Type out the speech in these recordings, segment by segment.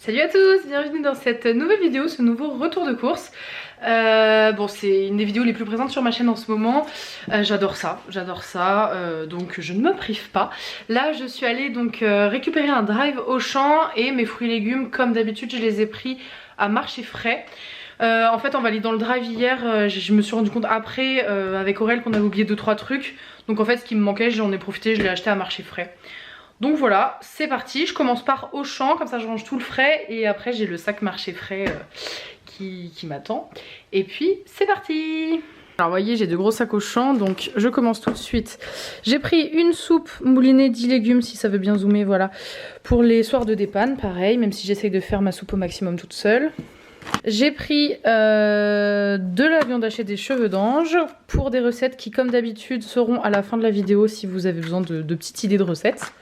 Salut à tous, bienvenue dans cette nouvelle vidéo, ce nouveau retour de course. Bon, c'est une des vidéos les plus présentes sur ma chaîne en ce moment. J'adore ça, donc je ne me prive pas. Là, je suis allée donc récupérer un drive Auchan et mes fruits et légumes, comme d'habitude, je les ai pris à marché frais. En fait, en validant le drive hier, je me suis rendu compte après avec Aurel qu'on avait oublié 2-3 trucs. Donc en fait, ce qui me manquait, j'en ai profité, je l'ai acheté à marché frais. Donc voilà, c'est parti, je commence par Auchan, comme ça je range tout le frais et après j'ai le sac marché frais qui m'attend. Et puis c'est parti. Alors vous voyez, j'ai de gros sacs Auchan, donc je commence tout de suite. J'ai pris une soupe moulinée 10 légumes, si ça veut bien zoomer, voilà. Pour les soirs de dépanne, pareil, même si j'essaye de faire ma soupe au maximum toute seule. J'ai pris de la viande hachée des cheveux d'ange pour des recettes qui, comme d'habitude, seront à la fin de la vidéo si vous avez besoin de petites idées de recettes.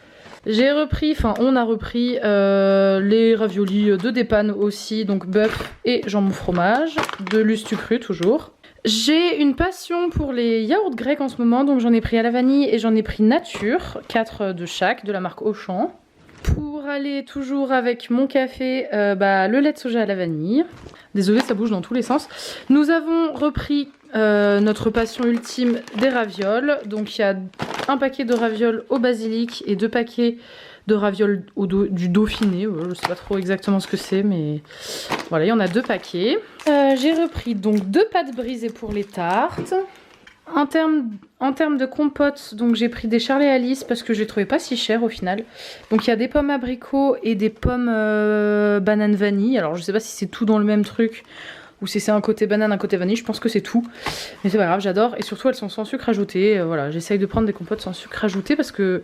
J'ai repris, enfin on a repris les raviolis de dépanne aussi, donc bœuf et jambon fromage, de l'ustucru toujours. J'ai une passion pour les yaourts grecs en ce moment, donc j'en ai pris à la vanille et j'en ai pris nature, 4 de chaque, de la marque Auchan. Pour aller toujours avec mon café, le lait de soja à la vanille. Désolée, ça bouge dans tous les sens. Nous avons repris notre passion ultime des ravioles. Donc il y a un paquet de ravioles au basilic et 2 paquets de ravioles du Dauphiné. Je sais pas trop exactement ce que c'est, mais voilà, il y en a 2 paquets. J'ai repris donc 2 pâtes brisées pour les tartes. En termes de compote, donc j'ai pris des Charlie Alice parce que je les trouvais pas si chères au final. Donc il y a des pommes abricots et des pommes banane vanille. Alors je sais pas si c'est tout dans le même truc ou si c'est un côté banane, un côté vanille. Je pense que c'est tout. Mais c'est pas grave, j'adore. Et surtout elles sont sans sucre ajouté. Voilà, j'essaye de prendre des compotes sans sucre ajouté parce que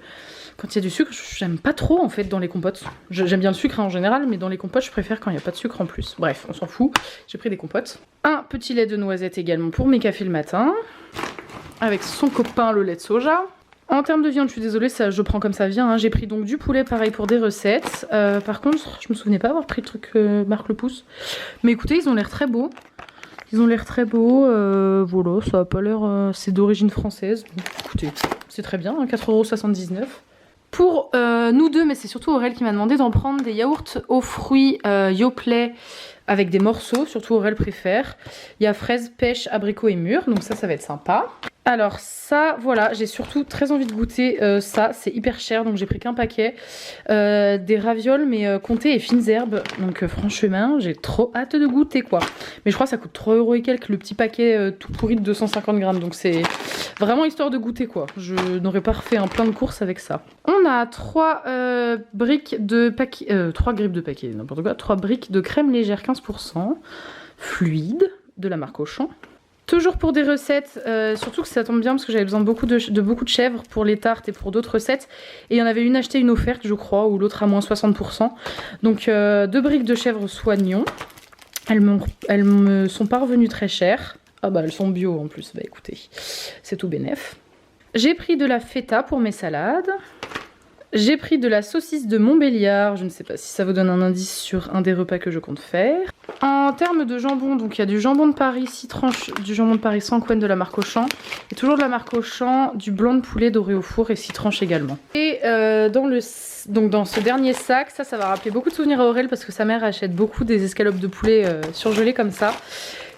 quand il y a du sucre, j'aime pas trop en fait dans les compotes. J'aime bien le sucre en général, mais dans les compotes, je préfère quand il n'y a pas de sucre en plus. Bref, on s'en fout. J'ai pris des compotes. Un petit lait de noisette également pour mes cafés le matin. Avec son copain le lait de soja. En termes de viande, je suis désolée, ça, je prends comme ça vient. Hein. J'ai pris donc du poulet, pareil pour des recettes. Par contre, je me souvenais pas avoir pris le truc Marc Le Pouce. Mais écoutez, ils ont l'air très beaux. Voilà, ça a pas l'air... c'est d'origine française. Bon, écoutez, c'est très bien, hein, 4,79 €. Pour nous deux, mais c'est surtout Aurel qui m'a demandé d'en prendre des yaourts aux fruits Yoplait avec des morceaux, surtout Aurel préfère. Il y a fraise, pêche, abricot et mûre, donc ça va être sympa. Alors ça, voilà, j'ai surtout très envie de goûter ça, c'est hyper cher, donc j'ai pris qu'un paquet. Des ravioles, mais comté et fines herbes, donc franchement, j'ai trop hâte de goûter quoi. Mais je crois que ça coûte 3 € et quelques, le petit paquet tout pourri de 250 grammes, donc c'est vraiment histoire de goûter quoi. Je n'aurais pas refait un plein de courses avec ça. On a 3 briques de paquet, 3 grippes de paquet, n'importe quoi, 3 briques de crème légère 15%, fluide, de la marque Auchan. Toujours pour des recettes, surtout que ça tombe bien parce que j'avais besoin de beaucoup de chèvre pour les tartes et pour d'autres recettes. Et il y en avait une achetée, une offerte je crois, ou l'autre à moins 60%. Donc 2 briques de chèvre soignons. Elles me sont pas revenues très chères. Ah bah elles sont bio en plus, bah écoutez, c'est tout bénef. J'ai pris de la feta pour mes salades. J'ai pris de la saucisse de Montbéliard, je ne sais pas si ça vous donne un indice sur un des repas que je compte faire. En termes de jambon, donc il y a du jambon de Paris 6 tranches, du jambon de Paris sans couenne de la marque Auchan. Et toujours de la marque Auchan, du blanc de poulet doré au four et 6 tranches également. Et dans ce dernier sac, ça va rappeler beaucoup de souvenirs à Aurel parce que sa mère achète beaucoup des escalopes de poulet surgelées comme ça.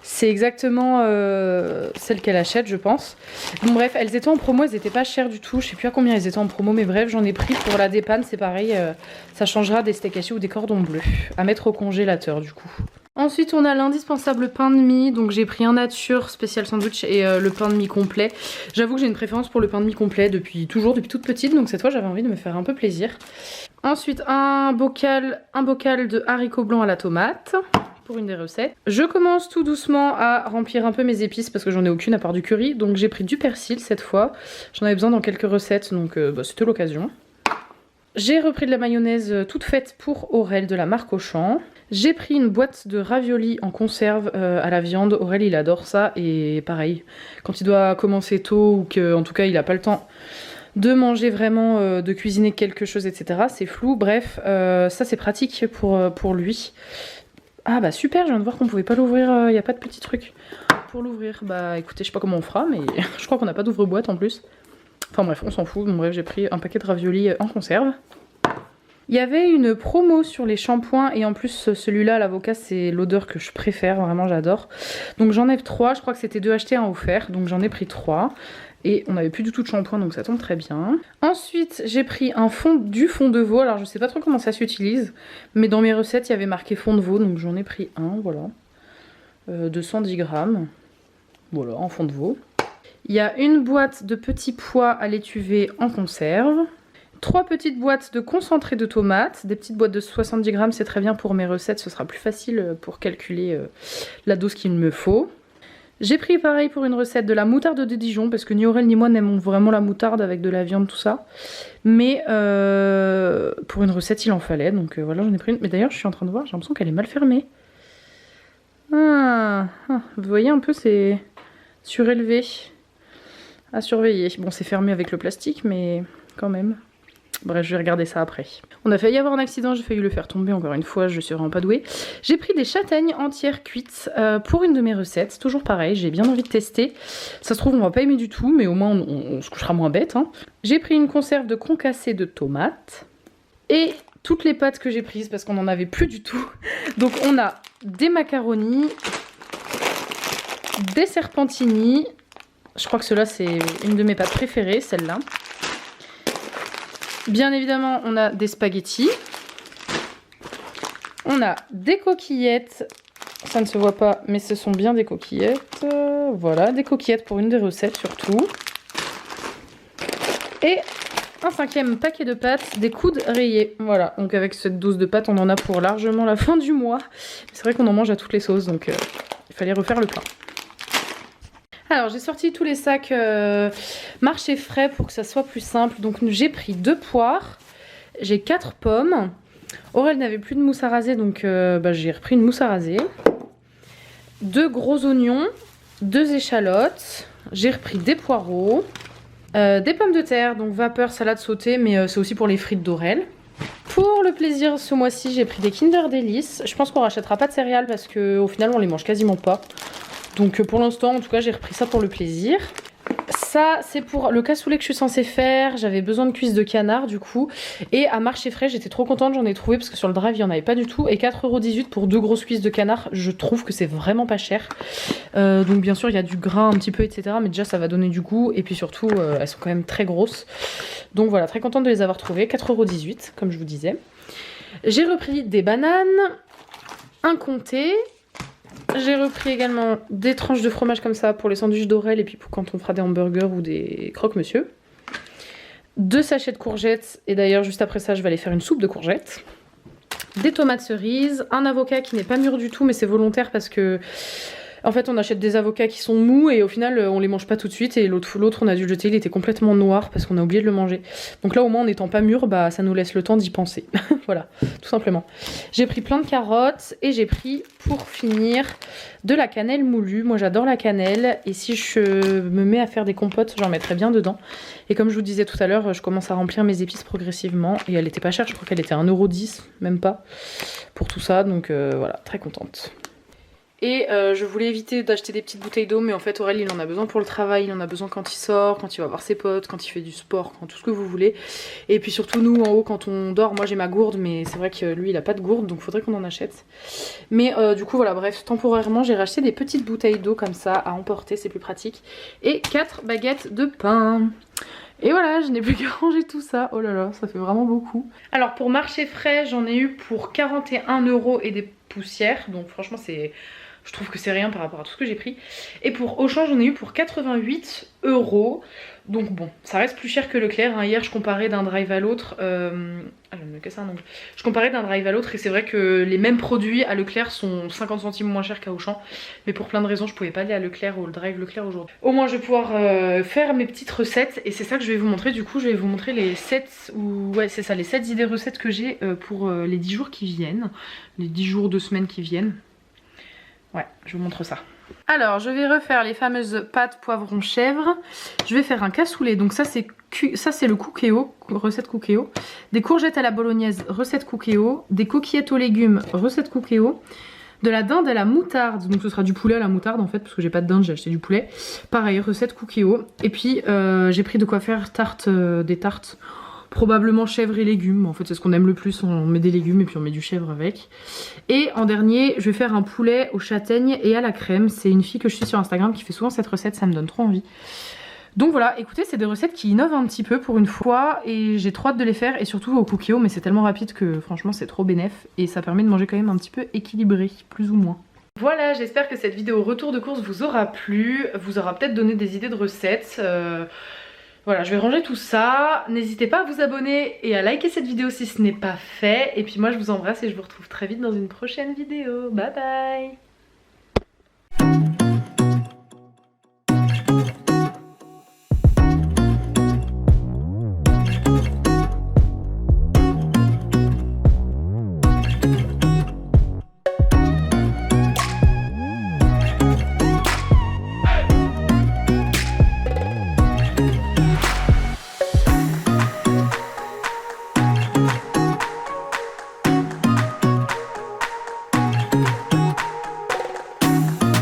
C'est exactement celle qu'elle achète, je pense. Bon bref, elles étaient en promo, elles étaient pas chères du tout. Je sais plus à combien elles étaient en promo, mais bref, j'en ai pris pour la dépanne. C'est pareil, ça changera des steaks hachés ou des cordons bleus. À mettre au congélateur du coup. Ensuite, on a l'indispensable pain de mie. Donc j'ai pris un nature spécial sandwich et le pain de mie complet. J'avoue que j'ai une préférence pour le pain de mie complet depuis toute petite. Donc cette fois, j'avais envie de me faire un peu plaisir. Ensuite, un bocal de haricots blancs à la tomate. Pour une des recettes. Je commence tout doucement à remplir un peu mes épices parce que j'en ai aucune à part du curry. Donc j'ai pris du persil cette fois. J'en avais besoin dans quelques recettes donc c'était l'occasion. J'ai repris de la mayonnaise toute faite pour Aurel de la marque Auchan. J'ai pris une boîte de raviolis en conserve à la viande. Aurel il adore ça et pareil, quand il doit commencer tôt ou qu'en tout cas il n'a pas le temps de manger vraiment, de cuisiner quelque chose etc. C'est flou, bref, ça c'est pratique pour lui. Ah bah super, je viens de voir qu'on pouvait pas l'ouvrir, il n'y a pas de petit truc pour l'ouvrir. Bah écoutez, je sais pas comment on fera, mais je crois qu'on n'a pas d'ouvre-boîte en plus. Enfin bref, on s'en fout. Bon bref, j'ai pris un paquet de raviolis en conserve. Il y avait une promo sur les shampoings et en plus celui-là, l'avocat, c'est l'odeur que je préfère, vraiment j'adore. Donc j'en ai 3, je crois que c'était 2 achetés, 1 offert, donc j'en ai pris 3. Et on n'avait plus du tout de shampoing, donc ça tombe très bien. Ensuite, j'ai pris du fond de veau. Alors je sais pas trop comment ça s'utilise, mais dans mes recettes, il y avait marqué fond de veau, donc j'en ai pris un, voilà. 210 grammes. Voilà, en fond de veau. Il y a une boîte de petits pois à l'étuvée en conserve. 3 petites boîtes de concentré de tomates. Des petites boîtes de 70 grammes, c'est très bien pour mes recettes. Ce sera plus facile pour calculer la dose qu'il me faut. J'ai pris pareil pour une recette de la moutarde de Dijon, parce que ni Aurel ni moi n'aimons vraiment la moutarde avec de la viande, tout ça. Mais pour une recette, il en fallait, donc voilà, j'en ai pris une. Mais d'ailleurs, je suis en train de voir, j'ai l'impression qu'elle est mal fermée. Vous voyez un peu, c'est surélevé. À surveiller. Bon, c'est fermé avec le plastique, mais quand même. Bref, je vais regarder ça après. On a failli avoir un accident, j'ai failli le faire tomber encore une fois, je suis vraiment pas douée. J'ai pris des châtaignes entières cuites pour une de mes recettes, toujours pareil, j'ai bien envie de tester. Ça se trouve, on va pas aimer du tout, mais au moins on se couchera moins bête. Hein. J'ai pris une conserve de concassé de tomates et toutes les pâtes que j'ai prises parce qu'on n'en avait plus du tout. Donc on a des macaronis, des serpentini. Je crois que cela c'est une de mes pâtes préférées, celle-là. Bien évidemment, on a des spaghettis. On a des coquillettes. Ça ne se voit pas, mais ce sont bien des coquillettes. Voilà, des coquillettes pour une des recettes surtout. Et un 5e paquet de pâtes, des coudes rayés. Voilà, donc avec cette dose de pâtes, on en a pour largement la fin du mois. C'est vrai qu'on en mange à toutes les sauces, donc il fallait refaire le plein. Alors j'ai sorti tous les sacs marché frais pour que ça soit plus simple. Donc j'ai pris 2 poires, j'ai 4 pommes. Aurel n'avait plus de mousse à raser, donc j'ai repris une mousse à raser. 2 gros oignons, 2 échalotes, j'ai repris des poireaux, des pommes de terre, donc vapeur, salade sautée, mais c'est aussi pour les frites d'Aurel. Pour le plaisir, ce mois-ci, j'ai pris des Kinder Delice. Je pense qu'on rachètera pas de céréales parce qu'au final, on les mange quasiment pas. Donc pour l'instant, en tout cas, j'ai repris ça pour le plaisir. Ça, c'est pour le cassoulet que je suis censée faire. J'avais besoin de cuisses de canard, du coup. Et à marché frais, j'étais trop contente, j'en ai trouvé parce que sur le drive, il n'y en avait pas du tout. Et 4,18 € pour 2 grosses cuisses de canard, je trouve que c'est vraiment pas cher. Donc bien sûr, il y a du gras un petit peu, etc. Mais déjà, ça va donner du goût. Et puis surtout, elles sont quand même très grosses. Donc voilà, très contente de les avoir trouvées. 4,18 €, comme je vous disais. J'ai repris des bananes, un comté. J'ai repris également des tranches de fromage comme ça pour les sandwichs d'Aurel et puis pour quand on fera des hamburgers ou des croque-monsieur. 2 sachets de courgettes et d'ailleurs juste après ça je vais aller faire une soupe de courgettes. Des tomates cerises, un avocat qui n'est pas mûr du tout mais c'est volontaire parce que en fait on achète des avocats qui sont mous et au final on les mange pas tout de suite et l'autre on a dû le jeter, il était complètement noir parce qu'on a oublié de le manger. Donc là au moins en n'étant pas mûr, bah ça nous laisse le temps d'y penser. Voilà, tout simplement. J'ai pris plein de carottes et j'ai pris pour finir de la cannelle moulue. Moi j'adore la cannelle et si je me mets à faire des compotes j'en mettrai bien dedans. Et comme je vous disais tout à l'heure, je commence à remplir mes épices progressivement et elle était pas chère, je crois qu'elle était à 1,10 €, même pas, pour tout ça. Donc voilà, très contente. Et je voulais éviter d'acheter des petites bouteilles d'eau, mais en fait Aurel il en a besoin pour le travail, il en a besoin quand il sort, quand il va voir ses potes, quand il fait du sport, quand tout ce que vous voulez. Et puis surtout nous en haut quand on dort, moi j'ai ma gourde, mais c'est vrai que lui il a pas de gourde, donc faudrait qu'on en achète. Mais du coup voilà, bref, temporairement j'ai racheté des petites bouteilles d'eau comme ça à emporter, c'est plus pratique. Et 4 baguettes de pain. Et voilà, je n'ai plus qu'à ranger tout ça. Oh là là, ça fait vraiment beaucoup. Alors pour marché frais, j'en ai eu pour 41 € et des poussières, donc franchement c'est... Je trouve que c'est rien par rapport à tout ce que j'ai pris. Et pour Auchan, j'en ai eu pour 88 €. Donc bon, ça reste plus cher que Leclerc. Hein. Hier, je comparais d'un drive à l'autre. Je comparais d'un drive à l'autre et c'est vrai que les mêmes produits à Leclerc sont 50 centimes moins chers qu'à Auchan. Mais pour plein de raisons, je pouvais pas aller à Leclerc ou le drive Leclerc aujourd'hui. Au moins, je vais pouvoir faire mes petites recettes. Et c'est ça que je vais vous montrer. Du coup, je vais vous montrer les 7 les 7 idées recettes que j'ai pour les 10 jours qui viennent. Les 10 jours, 2 semaines qui viennent. Ouais, je vous montre ça. Alors, je vais refaire les fameuses pâtes poivron chèvre. Je vais faire un cassoulet. Donc ça c'est le Cookéo, recette Cookéo. Des courgettes à la bolognaise, recette Cookéo. Des coquillettes aux légumes, recette Cookéo. De la dinde à la moutarde. Donc ce sera du poulet à la moutarde en fait, parce que j'ai pas de dinde, j'ai acheté du poulet. Pareil, recette Cookéo. Et puis j'ai pris de quoi faire des tartes. probablement chèvre et légumes. En fait c'est ce qu'on aime le plus, on met des légumes et puis on met du chèvre avec. Et en dernier je vais faire un poulet aux châtaignes et à la crème. C'est une fille que je suis sur Instagram qui fait souvent cette recette, ça me donne trop envie. Donc voilà, écoutez, c'est des recettes qui innovent un petit peu pour une fois et j'ai trop hâte de les faire et surtout au Cookéo, mais c'est tellement rapide que franchement c'est trop bénef et ça permet de manger quand même un petit peu équilibré, plus ou moins. Voilà, j'espère que cette vidéo retour de course vous aura plu, vous aura peut-être donné des idées de recettes. Voilà, je vais ranger tout ça. N'hésitez pas à vous abonner et à liker cette vidéo si ce n'est pas fait. Et puis moi je vous embrasse et je vous retrouve très vite dans une prochaine vidéo. Bye bye!